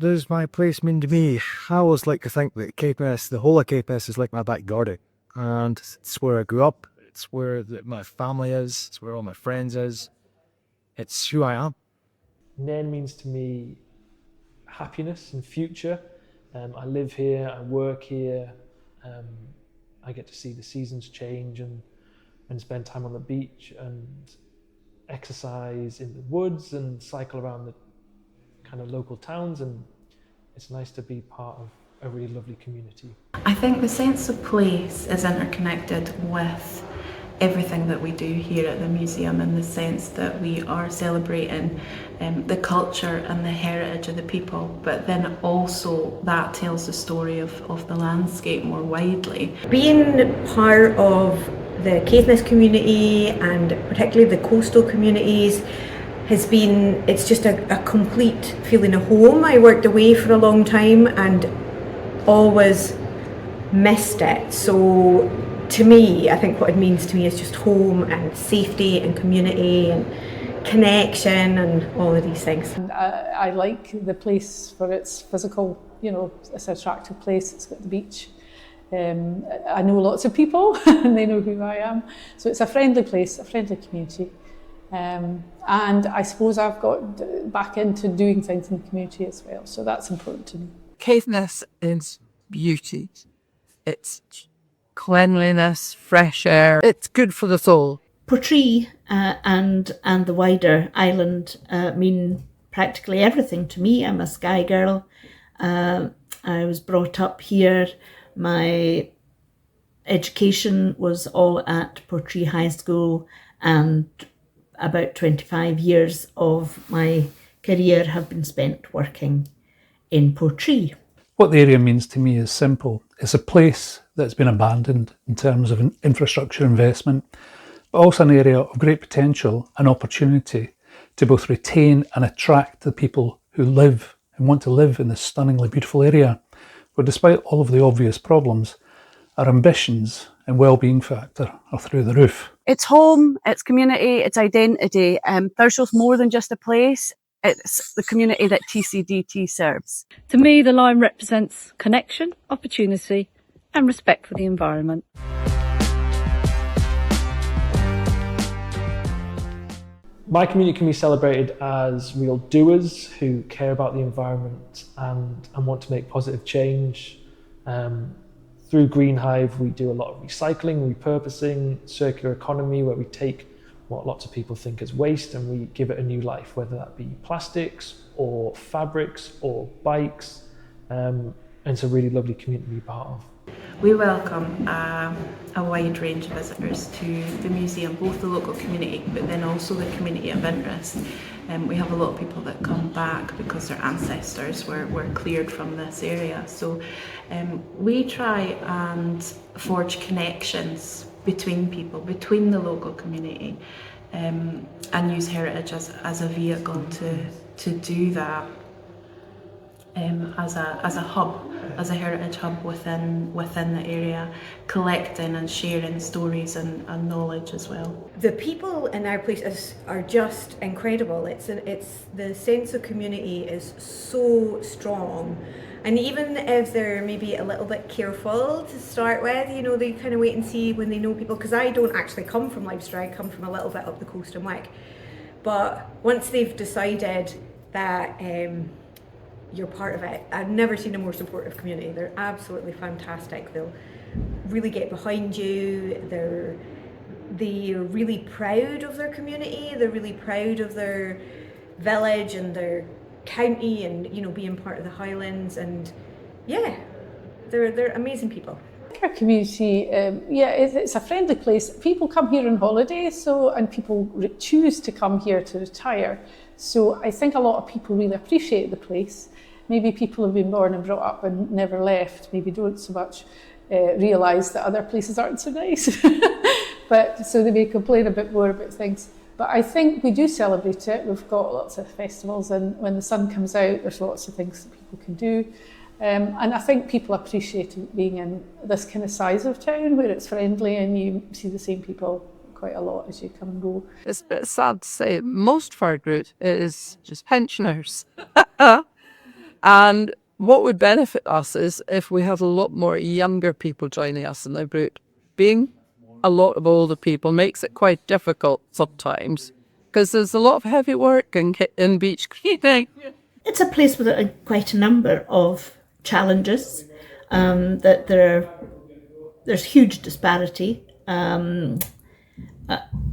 does my place mean to me? I always like to think that Caithness, the whole of Caithness, is like my back garden. And it's where I grew up. It's where my family is. It's where all my friends is. It's who I am. Nairn means to me happiness and future. I live here, I work here. I get to see the seasons change and spend time on the beach and exercise in the woods and cycle around the kind of local towns, and it's nice to be part of a really lovely community. I think the sense of place is interconnected with everything that we do here at the museum, in the sense that we are celebrating the culture and the heritage of the people, but then also that tells the story of the landscape more widely. Being part of the Caithness community, and particularly the coastal communities, it's just a complete feeling of home. I worked away for a long time and always missed it. So to me, I think what it means to me is just home and safety and community and connection and all of these things. And I like the place for its physical, it's an attractive place. It's got the beach. I know lots of people and they know who I am. So it's a friendly place, a friendly community. And I suppose I've got back into doing things in the community as well. So that's important to me. Caithness is beauty. It's cleanliness, fresh air. It's good for the soul. Portree and the wider island mean practically everything to me. I'm a Skye girl. I was brought up here. My education was all at Portree High School, and about 25 years of my career have been spent working in Portree. What the area means to me is simple. It's a place that's been abandoned in terms of infrastructure investment, but also an area of great potential and opportunity to both retain and attract the people who live and want to live in this stunningly beautiful area, where despite all of the obvious problems, our ambitions and well-being factor are through the roof. It's home, it's community, it's identity. Thurshaw's more than just a place, it's the community that TCDT serves. To me, the line represents connection, opportunity and respect for the environment. My community can be celebrated as real doers who care about the environment and want to make positive change. Through Green Hive, we do a lot of recycling, repurposing, circular economy, where we take what lots of people think is waste and we give it a new life, whether that be plastics or fabrics or bikes. And it's a really lovely community to be part of. We welcome a wide range of visitors to the museum, both the local community but then also the community of interest. We have a lot of people that come back because their ancestors were cleared from this area. So we try and forge connections between people, between the local community, and use heritage as a vehicle to do that. As a hub, as a heritage hub within the area, collecting and sharing stories and knowledge as well. The people in our place are just incredible. It's the sense of community is so strong, and even if they're maybe a little bit careful to start with, they kind of wait and see when they know people. Because I don't actually come from Leinster, I come from a little bit up the coast in Wick. But once they've decided that you're part of it, I've never seen a more supportive community. They're absolutely fantastic. They'll really get behind you. They're really proud of their community. They're really proud of their village and their county, and being part of the Highlands. And yeah, they're amazing people. Our community, it's a friendly place. People come here on holiday, and people choose to come here to retire. So I think a lot of people really appreciate the place. Maybe people have been born and brought up and never left, maybe don't so much realise that other places aren't so nice. But so they may complain a bit more about things. But I think we do celebrate it. We've got lots of festivals, and when the sun comes out, there's lots of things that people can do. And I think people appreciate being in this kind of size of town where it's friendly and you see the same people quite a lot as you come and go. It's a bit sad to say most of our group is just pensioners. And what would benefit us is if we have a lot more younger people joining us in the group. Being a lot of older people makes it quite difficult sometimes because there's a lot of heavy work in beach cleaning. It's a place with quite a number of challenges. That there's huge disparity in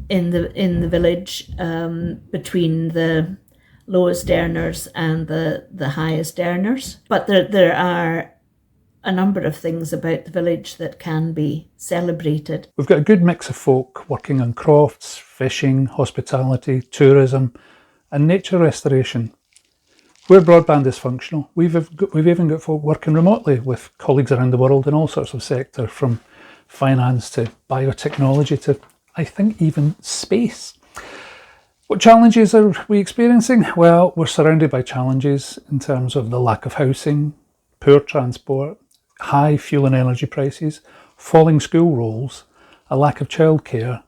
the village between the lowest earners and the highest earners. But there are a number of things about the village that can be celebrated. We've got a good mix of folk working on crofts, fishing, hospitality, tourism and nature restoration. Where broadband is functional, we've even got folk working remotely with colleagues around the world in all sorts of sectors, from finance to biotechnology to, I think, even space. What challenges are we experiencing? Well, we're surrounded by challenges in terms of the lack of housing, poor transport, high fuel and energy prices, falling school rolls, a lack of childcare,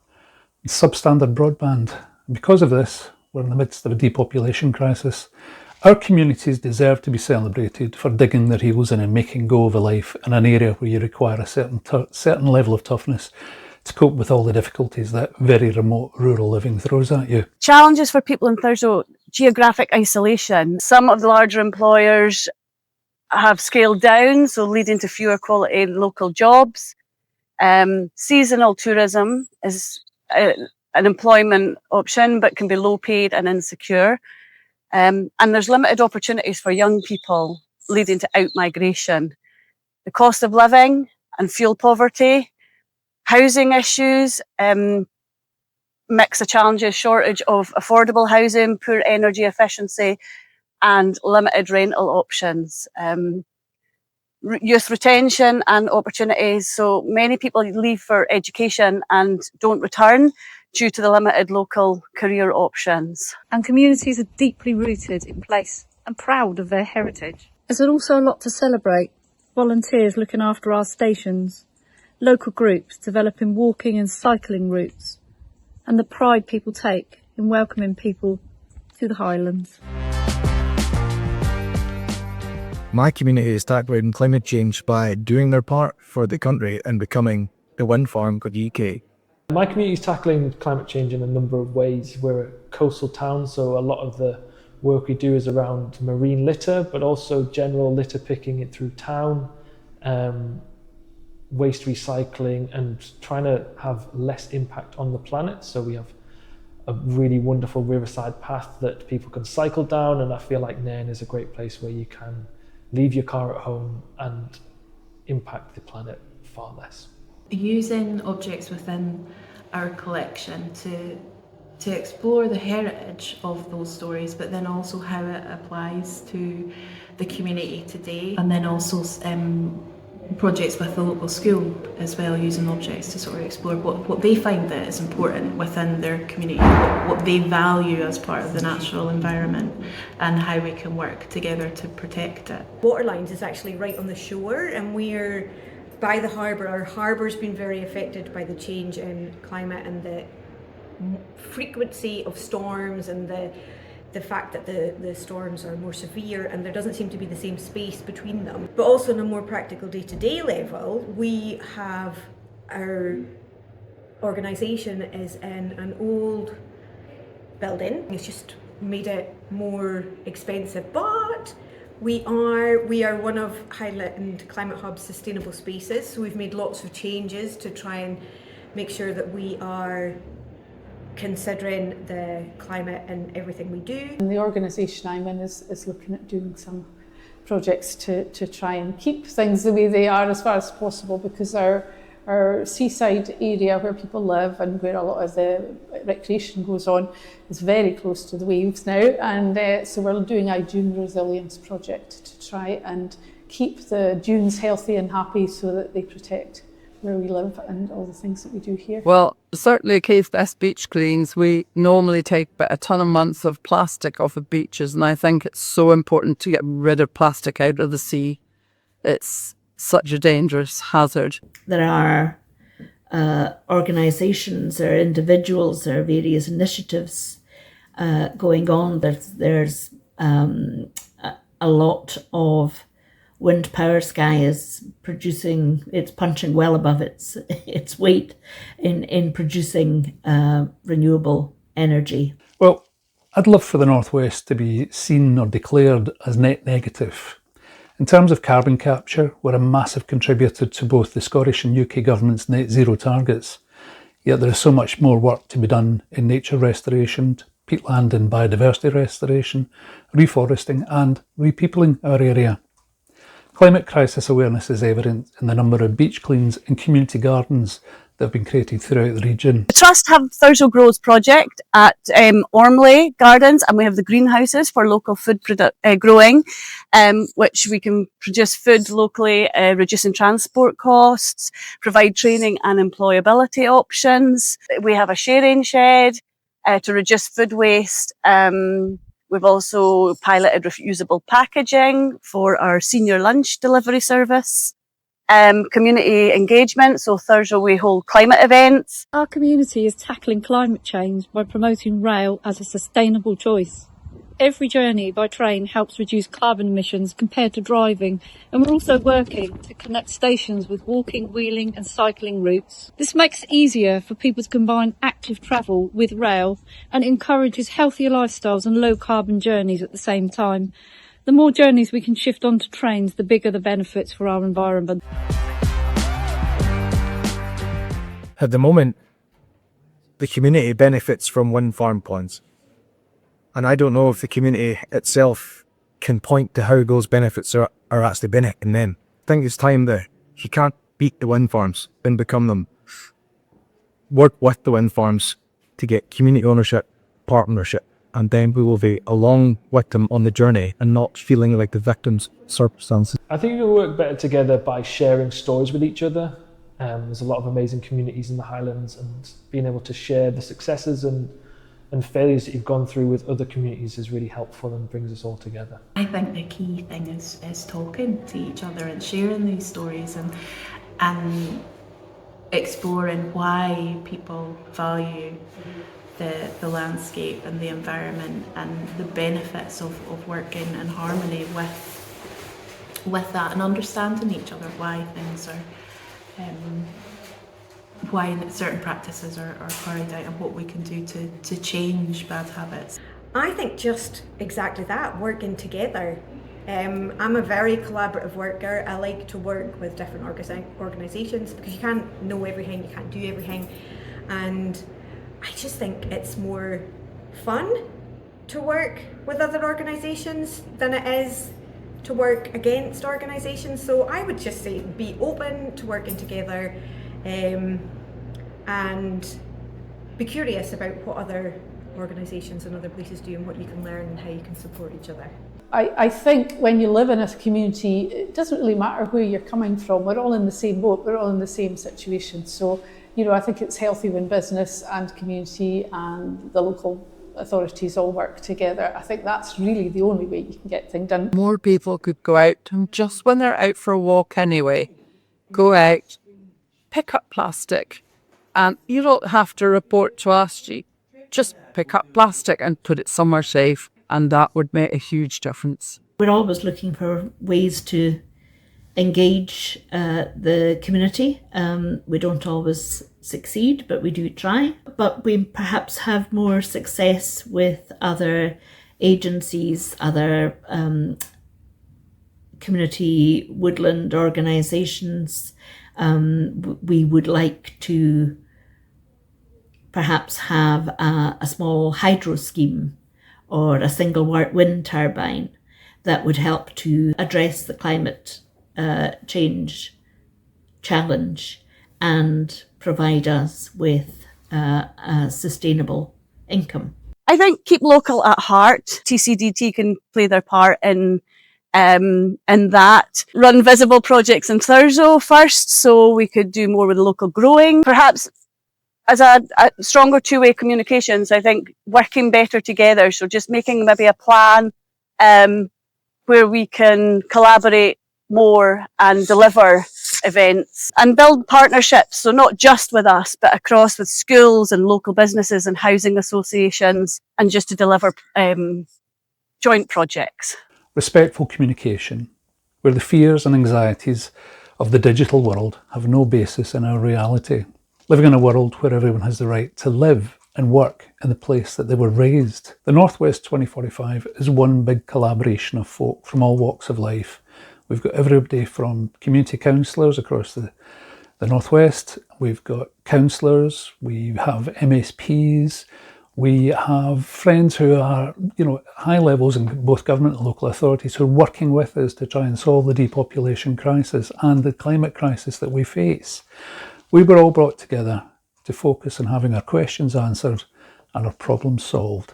and substandard broadband. And because of this, we're in the midst of a depopulation crisis. Our communities deserve to be celebrated for digging their heels in and making go of a life in an area where you require a certain level of toughness to cope with all the difficulties that very remote rural living throws at you. Challenges for people in Thurso: geographic isolation. Some of the larger employers have scaled down, so leading to fewer quality local jobs. Seasonal tourism is an employment option, but can be low paid and insecure. And there's limited opportunities for young people, leading to out-migration. The cost of living and fuel poverty, housing issues, mix of challenges: shortage of affordable housing, poor energy efficiency, and limited rental options. Youth retention and opportunities. So many people leave for education and don't return due to the limited local career options. And communities are deeply rooted in place and proud of their heritage. There's also a lot to celebrate. Volunteers looking after our stations, local groups developing walking and cycling routes, and the pride people take in welcoming people to the Highlands. My community is tackling climate change by doing their part for the country and becoming the wind farm for the UK. My community is tackling climate change in a number of ways. We're a coastal town, so a lot of the work we do is around marine litter, but also general litter picking it through town, waste recycling, and trying to have less impact on the planet. So we have a really wonderful riverside path that people can cycle down, and I feel like Nairn is a great place where you can leave your car at home and impact the planet far less. Using objects within our collection to explore the heritage of those stories, but then also how it applies to the community today, and then also projects with the local school as well, using objects to sort of explore what they find that is important within their community, what they value as part of the natural environment, and how we can work together to protect it. Waterlines is actually right on the shore, and we're by the harbour. Our harbour's been very affected by the change in climate and the frequency of storms, and the fact that the storms are more severe and there doesn't seem to be the same space between them. But also on a more practical day-to-day level, we have our organisation is in an old building. It's just made it more expensive, but we are one of Highland Climate Hub's sustainable spaces, so we've made lots of changes to try and make sure that we are considering the climate in everything we do. And the organisation I'm in is looking at doing some projects to try and keep things the way they are as far as possible, because our seaside area where people live and where a lot of the recreation goes on is very close to the waves now, and so we're doing a dune resilience project to try and keep the dunes healthy and happy so that they protect where we live and all the things that we do here. Well, certainly Cave Best Beach Cleans, we normally take about a ton a month of plastic off of beaches, and I think it's so important to get rid of plastic out of the sea. It's such a dangerous hazard. There are organisations or individuals or various initiatives going on. There's a lot of wind power. Skye is it's punching well above its weight in producing renewable energy. Well, I'd love for the North West to be seen or declared as net negative. In terms of carbon capture, we're a massive contributor to both the Scottish and UK government's net zero targets. Yet there is so much more work to be done in nature restoration, peatland and biodiversity restoration, reforesting and repeopling our area. Climate crisis awareness is evident in the number of beach cleans and community gardens that have been created throughout the region. The Trust have Thurso Grows project at Ormley Gardens, and we have the greenhouses for local food growing, which we can produce food locally, reducing transport costs, provide training and employability options. We have a sharing shed to reduce food waste. We've also piloted reusable packaging for our senior lunch delivery service. Community engagement, so Thursday we hold climate events. Our community is tackling climate change by promoting rail as a sustainable choice. Every journey by train helps reduce carbon emissions compared to driving, and we're also working to connect stations with walking, wheeling and cycling routes. This makes it easier for people to combine active travel with rail and encourages healthier lifestyles and low carbon journeys at the same time. The more journeys we can shift onto trains, the bigger the benefits for our environment. At the moment, the community benefits from wind farm ponds. And I don't know if the community itself can point to how those benefits are actually benefiting them. I think it's time that you can't beat the wind farms and become them. Work with the wind farms to get community ownership, partnership, and then we will be along with them on the journey and not feeling like the victims of circumstances. I think we can work better together by sharing stories with each other. There's a lot of amazing communities in the Highlands, and being able to share the successes and failures that you've gone through with other communities is really helpful and brings us all together. I think the key thing is talking to each other and sharing these stories and exploring why people value the landscape and the environment and the benefits of working in harmony with that, and understanding each other, why things are why certain practices are carried out and what we can do to change bad habits. I think just exactly that, working together. I'm a very collaborative worker. I like to work with different organisations because you can't know everything, you can't do everything, and I just think it's more fun to work with other organisations than it is to work against organisations. So I would just say be open to working together, and be curious about what other organisations and other places do and what you can learn and how you can support each other. I think when you live in a community, it doesn't really matter where you're coming from. We're all in the same boat, we're all in the same situation. So, I think it's healthy when business and community and the local authorities all work together. I think that's really the only way you can get things done. More people could go out, and just when they're out for a walk anyway, go out, pick up plastic, and you don't have to report to ASGE. Just pick up plastic and put it somewhere safe, and that would make a huge difference. We're always looking for ways to engage the community. We don't always succeed, but we do try. But we perhaps have more success with other agencies, other community woodland organisations. We would like to perhaps have a small hydro scheme or a single wind turbine that would help to address the climate change challenge and provide us with a sustainable income. I think keep local at heart. TCDT can play their part in that. Run visible projects in Thurso first, so we could do more with local growing. Perhaps as a stronger two-way communications, I think working better together. So just making maybe a plan where we can collaborate more and deliver events and build partnerships. So not just with us, but across with schools and local businesses and housing associations, and just to deliver joint projects. Respectful communication, where the fears and anxieties of the digital world have no basis in our reality. Living in a world where everyone has the right to live and work in the place that they were raised. The Northwest 2045 is one big collaboration of folk from all walks of life. We've got everybody from community councillors across the Northwest, we've got councillors, we have MSPs, we have friends who are, high levels in both government and local authorities who are working with us to try and solve the depopulation crisis and the climate crisis that we face. We were all brought together to focus on having our questions answered and our problems solved.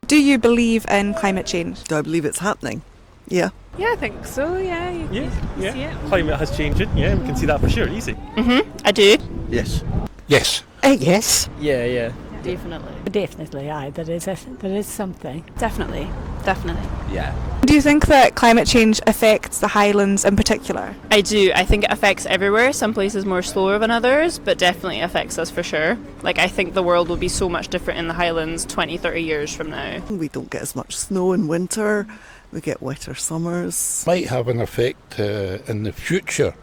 Do you believe in climate change? Do I believe it's happening? Yeah. Yeah, I think so, yeah. You see it. Climate has changed, yeah, we can see that for sure, easy. I do. Yes. Yes. Yes. Yeah. Definitely. Definitely, aye, there is something. Definitely. Yeah. Do you think that climate change affects the Highlands in particular? I do. I think it affects everywhere. Some places more slower than others, but definitely affects us for sure. Like, I think the world will be so much different in the Highlands 20, 30 years from now. We don't get as much snow in winter. We get wetter summers. Might have an effect in the future,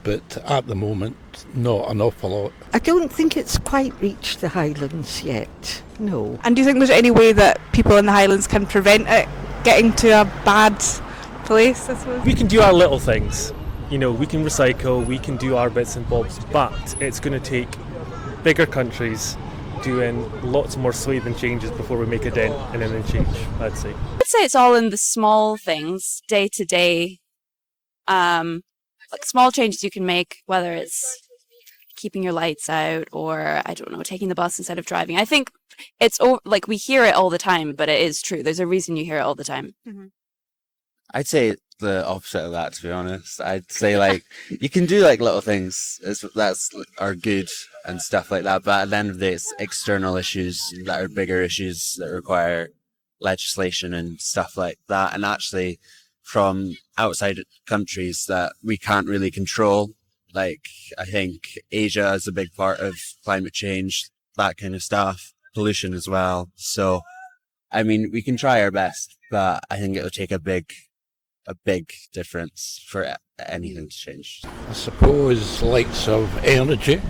but at the moment, not an awful lot. I don't think it's quite reached the Highlands yet, no. And do you think there's any way that people in the Highlands can prevent it getting to a bad place, I suppose? We can do our little things. We can recycle, we can do our bits and bobs, but it's going to take bigger countries doing lots more sweeping changes before we make a dent in any change, I'd say. I'd say it's all in the small things, day to day, like small changes you can make, whether it's keeping your lights out or, I don't know, taking the bus instead of driving. I think it's like we hear it all the time, but it is true. There's a reason you hear it all the time. Mm-hmm. I'd say the opposite of that, to be honest. I'd say you can do little things that's are good and stuff like that, but at the end of the day, it's external issues that are bigger issues that require legislation and stuff like that, and actually from outside countries that we can't really control. I think Asia is a big part of climate change, that kind of stuff, pollution as well. So, we can try our best, but I think it'll take a big difference for anything to change. I suppose likes of energy,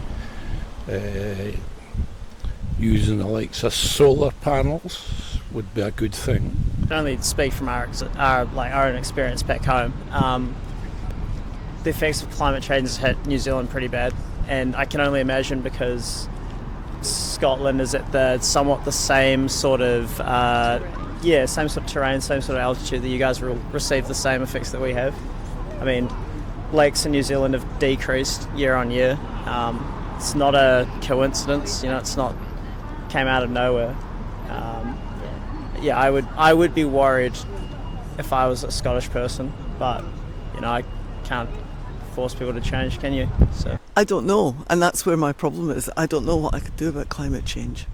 using the likes of solar panels would be a good thing. I can only speak from our own experience back home. The effects of climate change has hit New Zealand pretty bad, and I can only imagine because Scotland is at somewhat the same sort of same sort of terrain, same sort of altitude that you guys will receive the same effects that we have. Lakes in New Zealand have decreased year on year. It's not a coincidence, it's not came out of nowhere. I would be worried if I was a Scottish person, but I can't force people to change, can you? So I don't know, and that's where my problem is. I don't know what I could do about climate change.